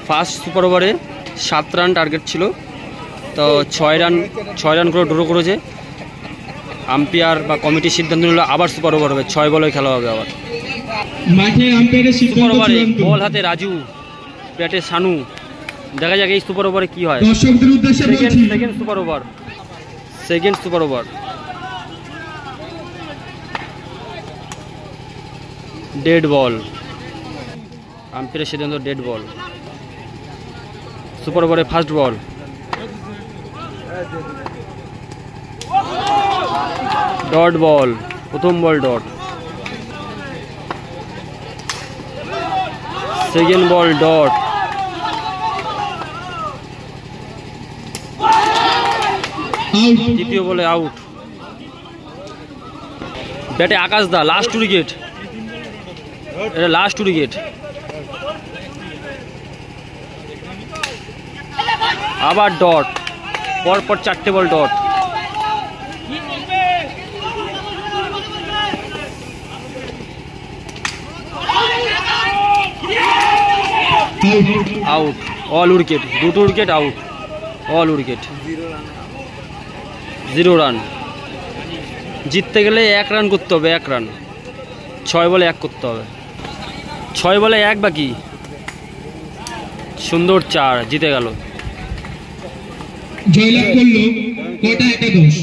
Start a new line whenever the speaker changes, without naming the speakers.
First super ওভারে 7 run target ছিল, তো 6 রান করে ড্র করেছে। আম্পায়ার বা কমিটির সিদ্ধান্ত নিল আবার সুপার ওভার হবে, 6 বলে খেলা হবে আবার। সুপার ওভারে বল হাতে রাজু, ব্যাটে সানু। দেখা যাক এই সুপার ওভারে কি হয়। Second super over dead ball, আম্পায়ারের সিদ্ধান্ত ডেড বল। সুপার ওভারে ফার্স্ট বল, ডট বল, প্রথম ball dot. Second ball dot, তৃতীয় বলে আউট। ব্যাটে আকাশ দা, লাস্ট উইকেট, এটা লাস্ট উইকেট। আবার ডট, পরপর 4টে ball dot. Out, all wicket, 2টো wicket out, all wicket. 0 run. জিততে গেলে 1 রান করতে হবে, 1 রান। 6 বলে 1 করতে হবে, 6 বলে 1 বাকি। সুন্দর 4, জিতে গেল।
জয়লাভ করলো কোটা একাদশ।